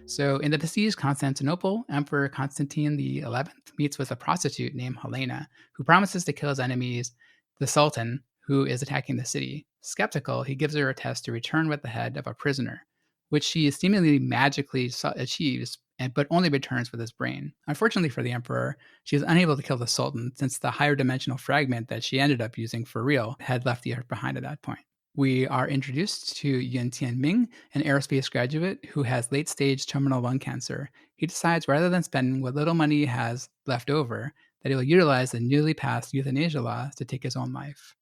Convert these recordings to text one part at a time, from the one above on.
So, in the besieged Constantinople, Emperor Constantine the 11th meets with a prostitute named Helena, who promises to kill his enemies, the Sultan, who is attacking the city. Skeptical, he gives her a test to return with the head of a prisoner, which she seemingly magically achieves, but only returns with his brain. Unfortunately for the Emperor, she is unable to kill the Sultan since the higher dimensional fragment that she ended up using for real had left the Earth behind at that point. We are introduced to Yun Tianming, an aerospace graduate who has late stage terminal lung cancer. He decides rather than spending what little money he has left over, that he will utilize the newly passed euthanasia law to take his own life.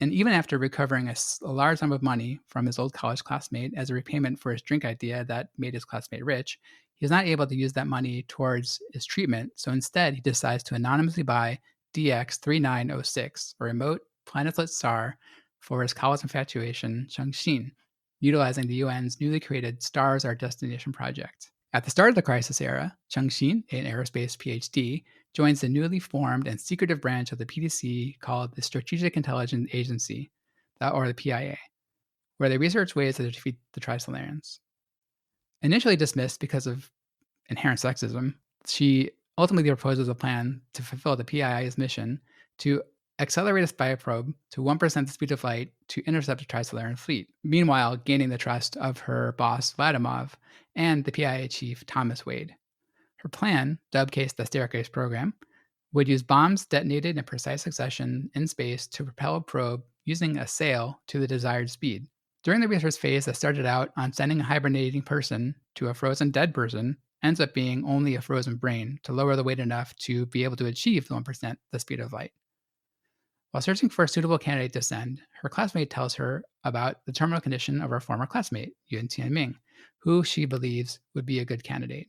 And even after recovering a large sum of money from his old college classmate as a repayment for his drink idea that made his classmate rich, he is not able to use that money towards his treatment. So instead, he decides to anonymously buy DX3906, a remote planetlet star, for his college infatuation, Changxin, utilizing the UN's newly created Stars Our Destination project. At the start of the crisis era, Changxin, an aerospace PhD, joins the newly formed and secretive branch of the PDC called the Strategic Intelligence Agency, or the PIA, where they research ways to defeat the Trisolarians. Initially dismissed because of inherent sexism, she ultimately proposes a plan to fulfill the PIA's mission to accelerate a spy probe to 1% the speed of light to intercept a Trisolarian fleet, meanwhile gaining the trust of her boss, Vladimov, and the PIA chief, Thomas Wade. Her plan, dubbed Case the Staircase Program, would use bombs detonated in precise succession in space to propel a probe using a sail to the desired speed. During the research phase that started out on sending a hibernating person to a frozen dead person ends up being only a frozen brain to lower the weight enough to be able to achieve the 1% the speed of light. While searching for a suitable candidate to send, her classmate tells her about the terminal condition of her former classmate, Yun Tianming, who she believes would be a good candidate.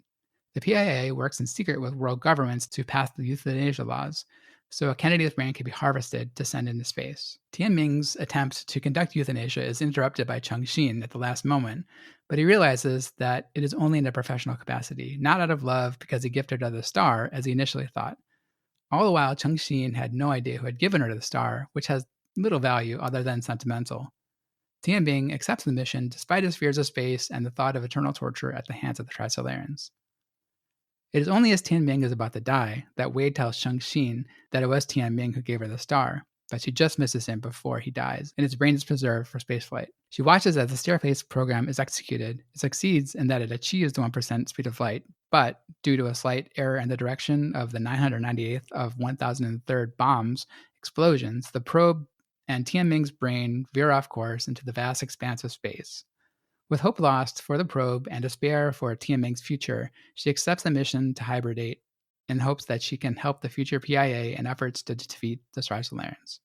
The PIA works in secret with world governments to pass the euthanasia laws, so a candidate's brain can be harvested to send into space. Tianming's attempt to conduct euthanasia is interrupted by Changxin at the last moment, but he realizes that it is only in a professional capacity, not out of love because he gifted her the star, as he initially thought. All the while, Changxin had no idea who had given her the star, which has little value other than sentimental. Tianming accepts the mission despite his fears of space and the thought of eternal torture at the hands of the Trisolarians. It is only as Tianming is about to die that Wade tells Changxin that it was Tianming who gave her the star, but she just misses him before he dies, and his brain is preserved for spaceflight. She watches as the Staircase program is executed. It succeeds in that it achieves the 1% speed of light, but due to a slight error in the direction of the 998th of 1003rd bomb's explosions, the probe and Tianming's brain veer off course into the vast expanse of space. With hope lost for the probe and despair for Tianming's future, she accepts the mission to hibernate in hopes that she can help the future PIA in efforts to defeat the Trisolarians.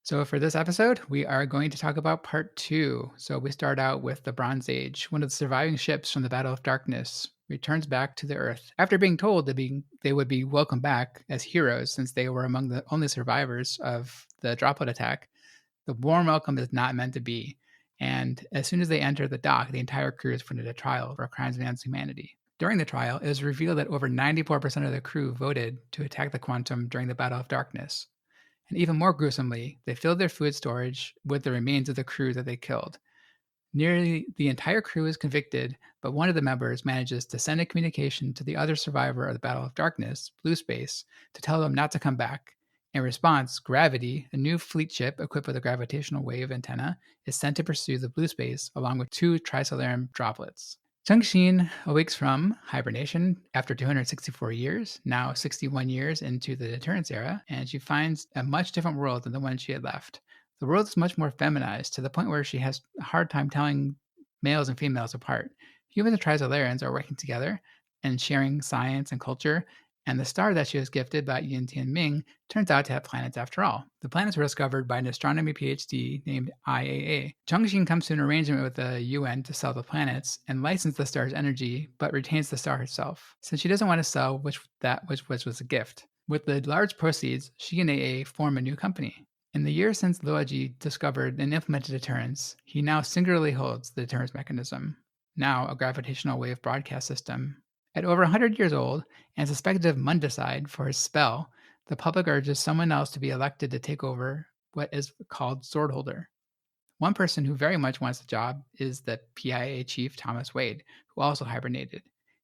So for this episode, we are going to talk about part 2. So we start out with the Bronze Age. One of the surviving ships from the Battle of Darkness returns back to the Earth after being told that they would be welcomed back as heroes since they were among the only survivors of the droplet attack. The warm welcome is not meant to be. And as soon as they enter the dock, the entire crew is put into trial for crimes against humanity. During the trial, it is revealed that over 94% of the crew voted to attack the Quantum during the Battle of Darkness. And even more gruesomely, they filled their food storage with the remains of the crew that they killed. Nearly the entire crew is convicted, but one of the members manages to send a communication to the other survivor of the Battle of Darkness, Blue Space, to tell them not to come back. In response, Gravity, a new fleet ship equipped with a gravitational wave antenna, is sent to pursue the Blue Space along with 2 Trisolarian droplets. Changxin awakes from hibernation after 264 years, now 61 years into the Deterrence era, and she finds a much different world than the one she had left. The world is much more feminized to the point where she has a hard time telling males and females apart. Humans and Trisolarians are working together and sharing science and culture, and the star that she was gifted by Yin Tianming turns out to have planets after all. The planets were discovered by an astronomy PhD named IAA. Changxin comes to an arrangement with the UN to sell the planets and license the star's energy, but retains the star herself, since she doesn't want to sell which was a gift. With the large proceeds, she and AA form a new company. In the years since Luoji discovered and implemented deterrence, he now singularly holds the deterrence mechanism, now a gravitational wave broadcast system. At over 100 years old and suspected of mundicide for his spell, the public urges someone else to be elected to take over what is called Swordholder. One person who very much wants the job is the PIA chief Thomas Wade, who also hibernated.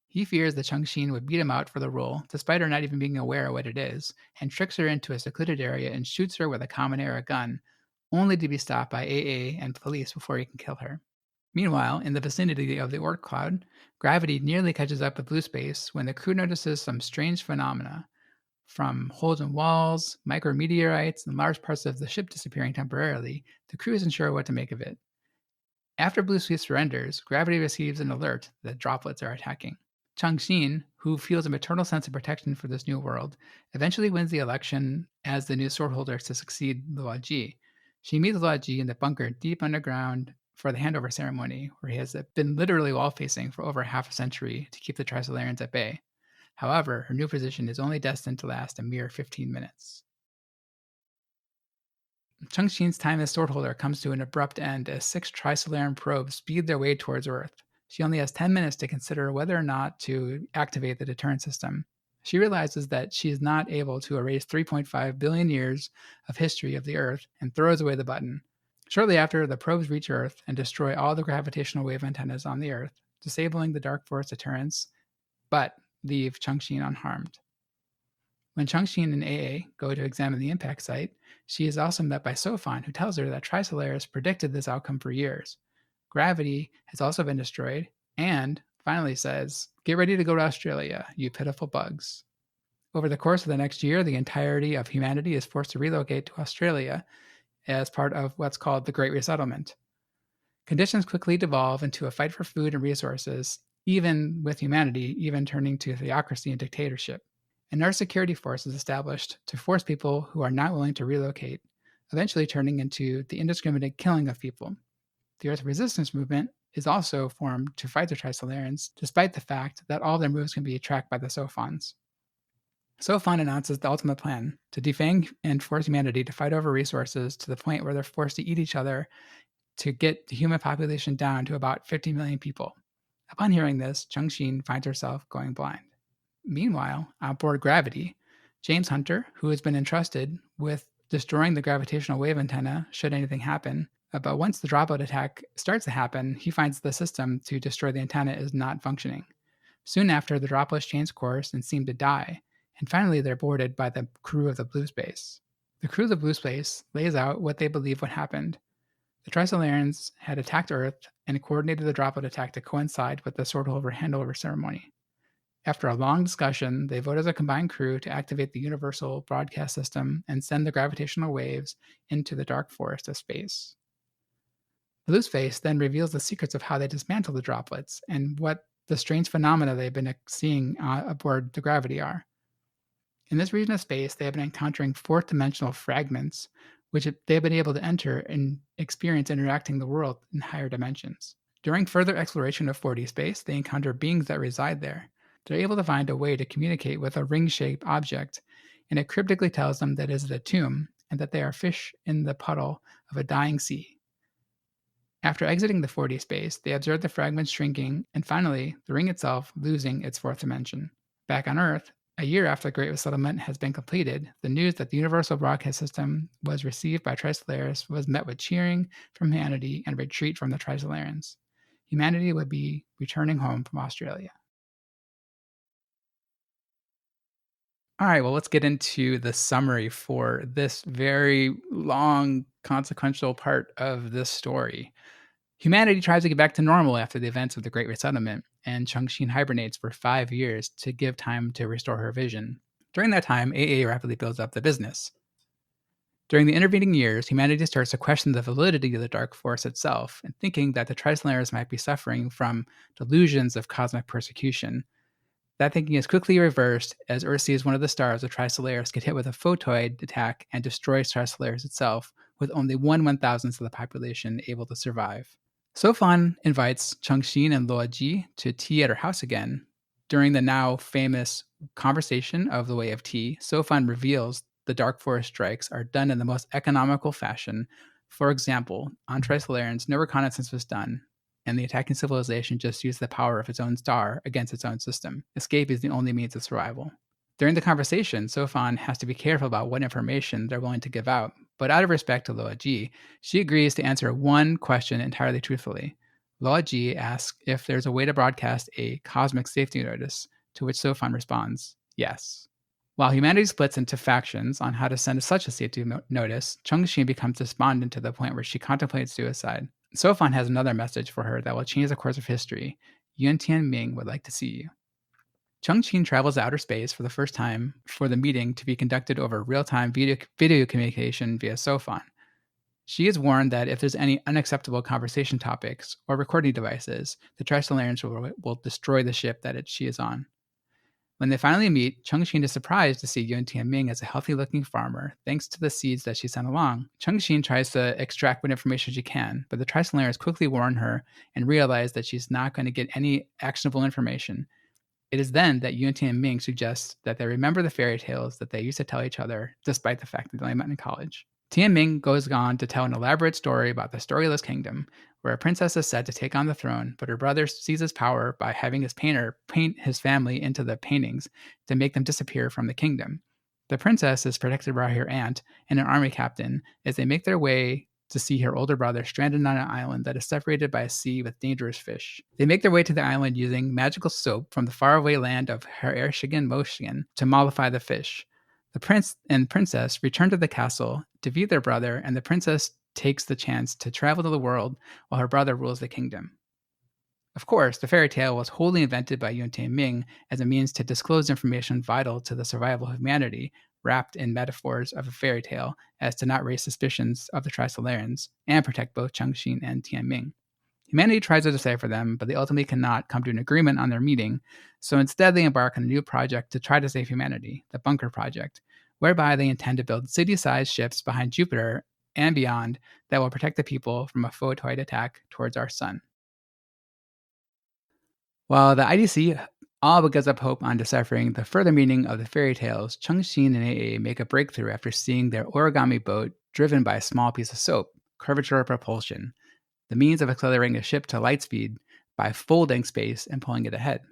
He fears that Changxin would beat him out for the role, despite her not even being aware of what it is, and tricks her into a secluded area and shoots her with a common era gun, only to be stopped by AA and police before he can kill her. Meanwhile, in the vicinity of the Oort cloud, gravity nearly catches up with blue space when the crew notices some strange phenomena, from holes in walls, micrometeorites, and large parts of the ship disappearing temporarily. The crew isn't sure what to make of it. After Blue Space surrenders, gravity receives an alert that droplets are attacking. Changxin, who feels a maternal sense of protection for this new world, eventually wins the election as the new Swordholder to succeed Luo Ji. She meets Luo Ji in the bunker deep underground for the handover ceremony, where he has been literally wall-facing for over half a century to keep the Trisolarians at bay. However, her new position is only destined to last a mere 15 minutes. Changxin's time as Swordholder comes to an abrupt end as 6 Trisolarian probes speed their way towards Earth. She only has 10 minutes to consider whether or not to activate the deterrent system. She realizes that she is not able to erase 3.5 billion years of history of the Earth and throws away the button. Shortly after, the probes reach Earth and destroy all the gravitational wave antennas on the Earth, disabling the dark force deterrents, but leave Changxin unharmed. When Changxin and AA go to examine the impact site, she is also met by Sofan, who tells her that Trisolaris predicted this outcome for years. Gravity has also been destroyed, and finally says, "Get ready to go to Australia, you pitiful bugs." Over the course of the next year, the entirety of humanity is forced to relocate to Australia as part of what's called the Great Resettlement. Conditions quickly devolve into a fight for food and resources, even with humanity even turning to theocracy and dictatorship. And our security force is established to force people who are not willing to relocate, eventually turning into the indiscriminate killing of people. The Earth Resistance Movement is also formed to fight the Trisolarians, despite the fact that all their moves can be tracked by the Sophons. Sophon announces the ultimate plan to defang and force humanity to fight over resources to the point where they're forced to eat each other to get the human population down to about 50 million people. Upon hearing this, Changxin finds herself going blind. Meanwhile, on board Gravity, James Hunter, who has been entrusted with destroying the gravitational wave antenna should anything happen, but once the dropout attack starts to happen, he finds the system to destroy the antenna is not functioning. Soon after, the droplets change course and seem to die, and finally they're boarded by the crew of the Blue Space. The crew of the Blue Space lays out what they believe what happened. The Trisolarians had attacked Earth and coordinated the droplet attack to coincide with the Swordholder handover ceremony. After a long discussion, they vote as a combined crew to activate the universal broadcast system and send the gravitational waves into the dark forest of space. Blue Space then reveals the secrets of how they dismantle the droplets and what the strange phenomena they've been seeing aboard the Gravity are. In this region of space, they have been encountering fourth-dimensional fragments, which they've been able to enter and experience interacting the world in higher dimensions. During further exploration of 4D space, they encounter beings that reside there. They're able to find a way to communicate with a ring-shaped object, and it cryptically tells them that it is a tomb and that they are fish in the puddle of a dying sea. After exiting the 4D space, they observe the fragments shrinking, and finally, the ring itself losing its fourth dimension. Back on Earth, a year after the Great Resettlement has been completed, the news that the Universal Broadcast System was received by Trisolarians was met with cheering from humanity and retreat from the Trisolarians. Humanity would be returning home from Australia. All right, well, let's get into the summary for this very long, consequential part of this story. Humanity tries to get back to normal after the events of the Great Resettlement, and Changxin hibernates for 5 years to give time to restore her vision. During that time, AA rapidly builds up the business. During the intervening years, humanity starts to question the validity of the Dark Force itself, and thinking that the Trisolarians might be suffering from delusions of cosmic persecution. That thinking is quickly reversed as Earth sees one of the stars of Trisolarius get hit with a photoid attack and destroys Trisolarius itself, with only 1/1000th of the population able to survive. Sofan invites Changxin and Luo Ji to tea at her house again. During the now famous conversation of the Way of Tea, Sofan reveals the Dark Forest strikes are done in the most economical fashion. For example, on Trisolarians, no reconnaissance was done, and the attacking civilization just used the power of its own star against its own system. Escape is the only means of survival. During the conversation, Sofan has to be careful about what information they're willing to give out, But out of respect to Loa Ji, she agrees to answer one question entirely truthfully. Loa Ji asks if there's a way to broadcast a cosmic safety notice, to which Sofan responds, yes. While humanity splits into factions on how to send such a safety notice, Chengxin becomes despondent to the point where she contemplates suicide. Sofan has another message for her that will change the course of history. Yuan Tianming would like to see you. Chengqin travels to outer space for the first time for the meeting to be conducted over real-time video communication via Sofan. She is warned that if there's any unacceptable conversation topics or recording devices, the Trisolarians will destroy the ship that she is on. When they finally meet, Chengxin is surprised to see Yuan Tianming as a healthy-looking farmer, thanks to the seeds that she sent along. Chengxin tries to extract what information she can, but the Trisolarians quickly warn her and realize that she's not going to get any actionable information. It is then that Yuan Tianming suggests that they remember the fairy tales that they used to tell each other, despite the fact that they only met in college. Tianming goes on to tell an elaborate story about the Storyless kingdom, where a princess is set to take on the throne, but her brother seizes power by having his painter paint his family into the paintings to make them disappear from the kingdom. The princess is protected by her aunt and an army captain as they make their way to see her older brother stranded on an island that is separated by a sea with dangerous fish. They make their way to the island using magical soap from the faraway land of Her'ershigen Moshigen to mollify the fish. The prince and princess return to the castle, defeat their brother, and the princess takes the chance to travel to the world while her brother rules the kingdom. Of course, the fairy tale was wholly invented by Yuan Tianming as a means to disclose information vital to the survival of humanity, wrapped in metaphors of a fairy tale as to not raise suspicions of the Trisolarians and protect both Chengxin and Tianming. Humanity tries to decipher them, but they ultimately cannot come to an agreement on their meeting, so instead they embark on a new project to try to save humanity, the Bunker Project, whereby they intend to build city-sized ships behind Jupiter and beyond that will protect the people from a photoid attack towards our sun. While the IDC all but gives up hope on deciphering the further meaning of the fairy tales, Chengxin and AA make a breakthrough after seeing their origami boat driven by a small piece of soap, curvature propulsion, the means of accelerating a ship to light speed by folding space and pulling it ahead.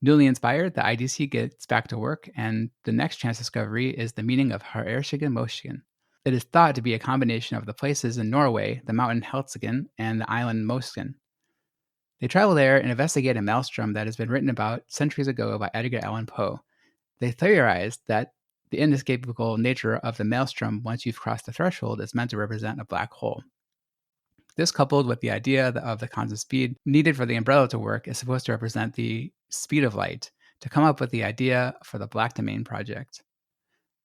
Newly inspired, the IDC gets back to work, and the next chance discovery is the meaning of Her'ershigen Moshigen. It is thought to be a combination of the places in Norway, the mountain Helsigen, and the island Mosken. They travel there and investigate a maelstrom that has been written about centuries ago by Edgar Allan Poe. They theorize that the inescapable nature of the maelstrom once you've crossed the threshold is meant to represent a black hole. This, coupled with the idea of the constant speed needed for the umbrella to work, is supposed to represent the speed of light, to come up with the idea for the Black Domain Project.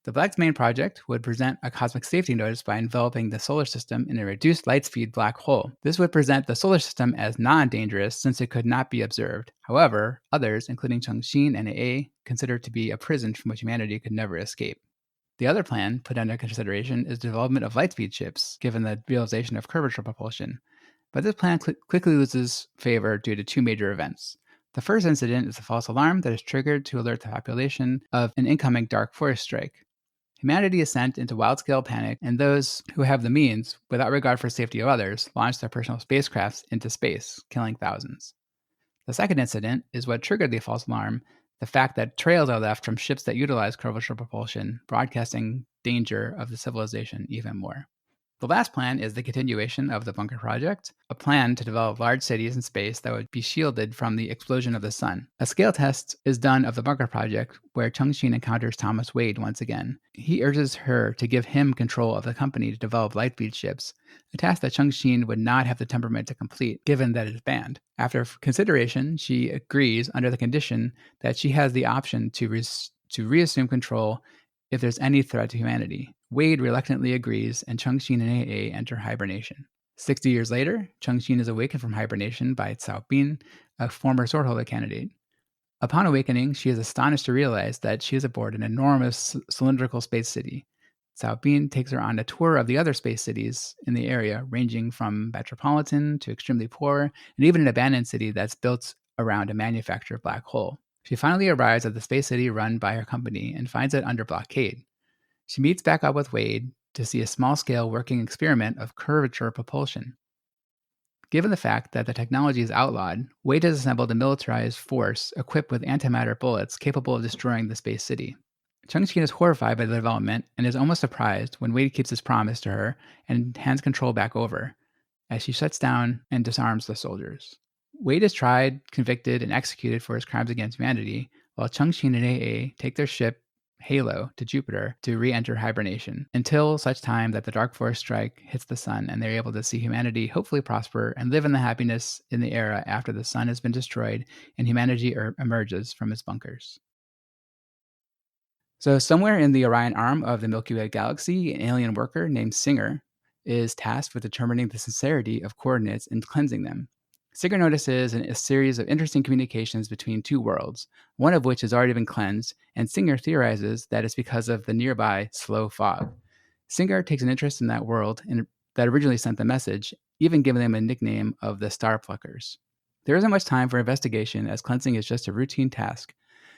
The Black Domain Project would present a cosmic safety notice by enveloping the solar system in a reduced light speed black hole. This would present the solar system as non-dangerous since it could not be observed. However, others, including Chengxin and AA, consider it to be a prison from which humanity could never escape. The other plan put under consideration is the development of lightspeed ships, given the realization of curvature propulsion. But this plan quickly loses favor due to two major events. The first incident is a false alarm that is triggered to alert the population of an incoming dark forest strike. Humanity is sent into wild-scale panic, and those who have the means, without regard for safety of others, launch their personal spacecrafts into space, killing thousands. The second incident is what triggered the false alarm, the fact that trails are left from ships that utilize curvature propulsion, broadcasting danger of the civilization even more. The last plan is the continuation of the Bunker Project, a plan to develop large cities in space that would be shielded from the explosion of the sun. A scale test is done of the Bunker Project, where Chengxin encounters Thomas Wade once again. He urges her to give him control of the company to develop lightspeed ships, a task that Chengxin would not have the temperament to complete, given that it is banned. After consideration, she agrees under the condition that she has the option to reassume control if there's any threat to humanity. Wade reluctantly agrees, and Chengxin and AA enter hibernation. 60 years later, Chengxin is awakened from hibernation by Cao Bin, a former Swordholder candidate. Upon awakening, she is astonished to realize that she is aboard an enormous cylindrical space city. Cao Bin takes her on a tour of the other space cities in the area, ranging from metropolitan to extremely poor, and even an abandoned city that's built around a manufactured black hole. She finally arrives at the space city run by her company and finds it under blockade. She meets back up with Wade to see a small-scale working experiment of curvature propulsion. Given the fact that the technology is outlawed, Wade has assembled a militarized force equipped with antimatter bullets capable of destroying the space city. Changqing is horrified by the development and is almost surprised when Wade keeps his promise to her and hands control back over, as she shuts down and disarms the soldiers. Wade is tried, convicted, and executed for his crimes against humanity, while Changqing and AA take their ship, Halo, to Jupiter to re-enter hibernation, until such time that the Dark Force strike hits the sun and they're able to see humanity hopefully prosper and live in the happiness in the era after the sun has been destroyed and humanity emerges from its bunkers. So, somewhere in the Orion arm of the Milky Way galaxy, an alien worker named Singer is tasked with determining the sincerity of coordinates and cleansing them. Singer notices a series of interesting communications between two worlds, one of which has already been cleansed, and Singer theorizes that it's because of the nearby slow fog. Singer takes an interest in that world and that originally sent the message, even giving them a nickname of the Star Pluckers. There isn't much time for investigation, as cleansing is just a routine task.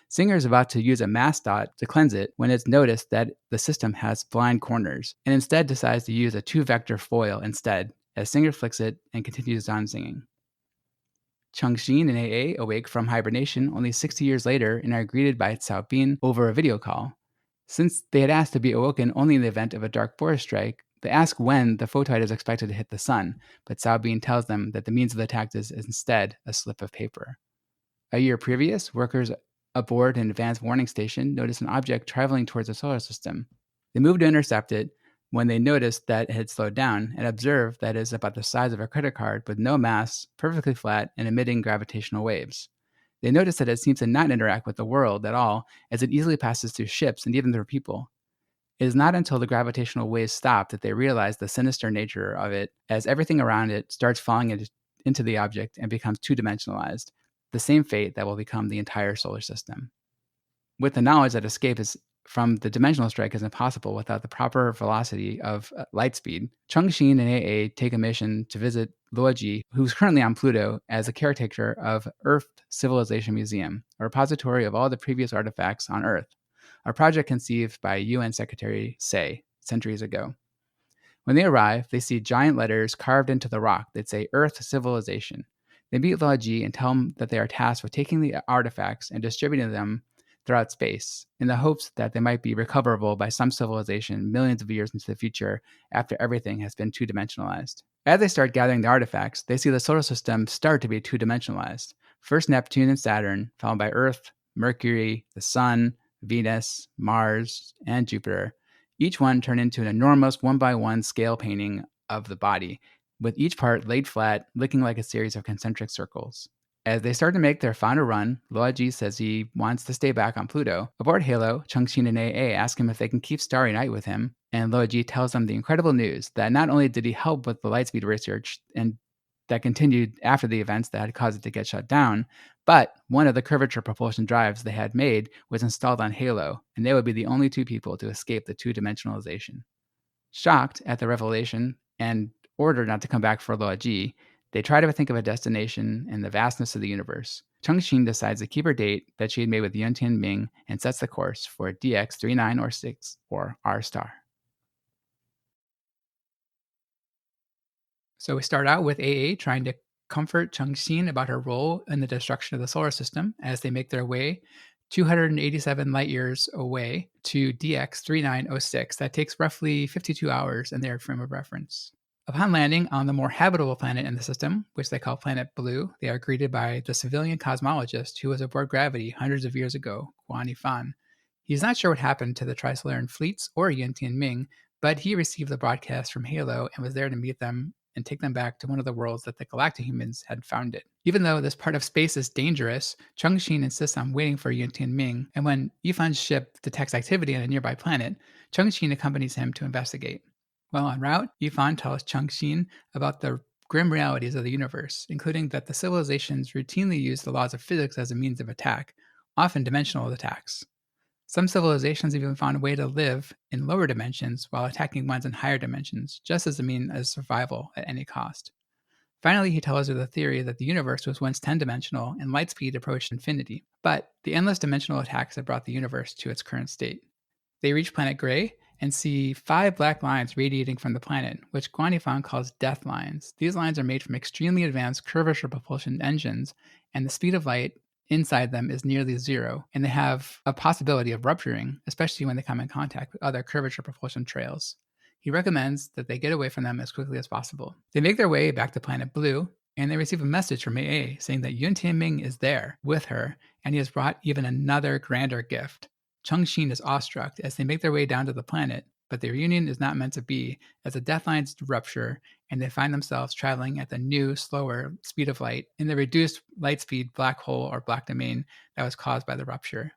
Singer is about to use a mass dot to cleanse it when it's noticed that the system has blind corners, and instead decides to use a 2-vector foil instead, as Singer flicks it and continues on singing. Changxin and AA awake from hibernation only 60 years later and are greeted by Cao Bin over a video call. Since they had asked to be awoken only in the event of a dark forest strike, they ask when the photoid is expected to hit the sun, but Cao Bin tells them that the means of the attack is instead a slip of paper. A year previous, workers aboard an advanced warning station noticed an object traveling towards the solar system. They moved to intercept it when they noticed that it had slowed down and observed that it is about the size of a credit card with no mass, perfectly flat, and emitting gravitational waves. They noticed that it seems to not interact with the world at all, as it easily passes through ships and even through people. It is not until the gravitational waves stop that they realize the sinister nature of it, as everything around it starts falling into the object and becomes two-dimensionalized, the same fate that will become the entire solar system. With the knowledge that escape from the dimensional strike is impossible without the proper velocity of light speed, Changxin and AA take a mission to visit Luoji, who's currently on Pluto as a caretaker of Earth Civilization Museum, a repository of all the previous artifacts on Earth, a project conceived by UN Secretary Say centuries ago. When they arrive, they see giant letters carved into the rock that say Earth Civilization. They meet Luoji and tell him that they are tasked with taking the artifacts and distributing them throughout space, in the hopes that they might be recoverable by some civilization millions of years into the future after everything has been two-dimensionalized. As they start gathering the artifacts, they see the solar system start to be two-dimensionalized. First Neptune and Saturn, followed by Earth, Mercury, the Sun, Venus, Mars, and Jupiter. Each one turn into an enormous 1x1 scale painting of the body, with each part laid flat, looking like a series of concentric circles. As they start to make their final run, Luoji says he wants to stay back on Pluto. Aboard Halo, Changxin and AA ask him if they can keep Starry Night with him, and Luoji tells them the incredible news that not only did he help with the lightspeed research and that continued after the events that had caused it to get shut down, but one of the curvature propulsion drives they had made was installed on Halo, and they would be the only two people to escape the two-dimensionalization. Shocked at the revelation and ordered not to come back for Luoji, they try to think of a destination in the vastness of the universe. Changxin decides to keep her date that she had made with Yun Tianming and sets the course for DX3906 or R star. So we start out with AA trying to comfort Changxin about her role in the destruction of the solar system as they make their way 287 light years away to DX3906. That takes roughly 52 hours in their frame of reference. Upon landing on the more habitable planet in the system, which they call Planet Blue, they are greeted by the civilian cosmologist who was aboard Gravity hundreds of years ago, Guan Yifan. He's not sure what happened to the Trisolaran fleets or Yin Tianming, but he received the broadcast from Halo and was there to meet them and take them back to one of the worlds that the Galacta-humans had founded. Even though this part of space is dangerous, Changxin insists on waiting for Yin Tianming, and when Yifan's ship detects activity on a nearby planet, Changxin accompanies him to investigate. While en route, Yifan tells Changxin about the grim realities of the universe, including that the civilizations routinely use the laws of physics as a means of attack, often dimensional attacks. Some civilizations even found a way to live in lower dimensions while attacking ones in higher dimensions, just as a means of survival at any cost. Finally, he tells her the theory that the universe was once 10-dimensional and light speed approached infinity, but the endless dimensional attacks had brought the universe to its current state. They reach planet Gray and see 5 black lines radiating from the planet, which Guan Yifan calls death lines. These lines are made from extremely advanced curvature propulsion engines, and the speed of light inside them is nearly zero, and they have a possibility of rupturing, especially when they come in contact with other curvature propulsion trails. He recommends that they get away from them as quickly as possible. They make their way back to Planet Blue, and they receive a message from AA saying that Yun Tianming is there with her, and he has brought even another grander gift. Chengxin is awestruck as they make their way down to the planet, but their union is not meant to be, as the death lines rupture and they find themselves traveling at the new, slower speed of light in the reduced light speed black hole or black domain that was caused by the rupture.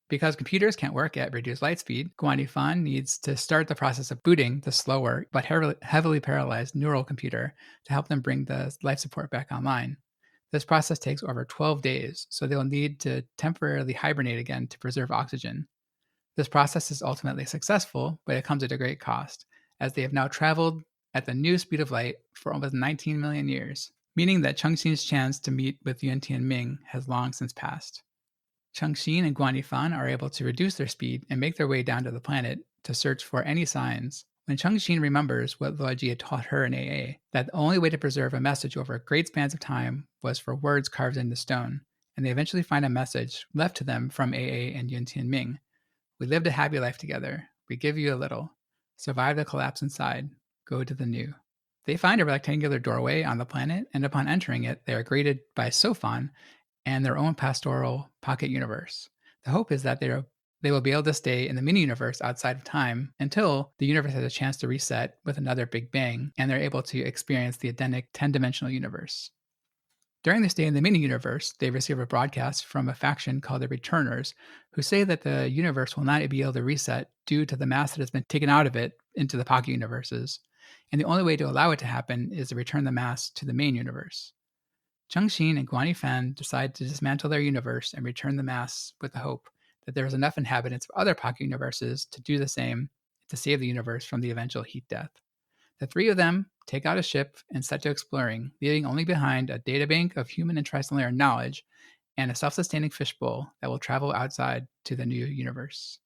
Because computers can't work at reduced light speed, Guan Yifan needs to start the process of booting the slower but heavily paralyzed neural computer to help them bring the life support back online. This process takes over 12 days, so they will need to temporarily hibernate again to preserve oxygen. This process is ultimately successful, but it comes at a great cost, as they have now traveled at the new speed of light for almost 19 million years, meaning that Chengxin's chance to meet with Yun Tianming has long since passed. Chengxin and Guan Yifan are able to reduce their speed and make their way down to the planet to search for any signs. When Chengxin remembers what Luoji had taught her in AA, that the only way to preserve a message over great spans of time was for words carved into stone, and they eventually find a message left to them from AA and Yun Tianming. We lived a happy life together. We give you a little. Survive the collapse inside. Go to the new. They find a rectangular doorway on the planet, and upon entering it, they are greeted by Sofan and their own pastoral pocket universe. The hope is that they will be able to stay in the mini universe outside of time until the universe has a chance to reset with another Big Bang, and they're able to experience the Edenic 10-dimensional universe. During their stay in the mini universe, they receive a broadcast from a faction called the Returners, who say that the universe will not be able to reset due to the mass that has been taken out of it into the pocket universes, and the only way to allow it to happen is to return the mass to the main universe. Chengxin and Guan Yifan decide to dismantle their universe and return the mass with the hope that there is enough inhabitants of other pocket universes to do the same to save the universe from the eventual heat death. The three of them take out a ship and set to exploring, leaving only behind a databank of human and tricellular knowledge and a self-sustaining fishbowl that will travel outside to the new universe.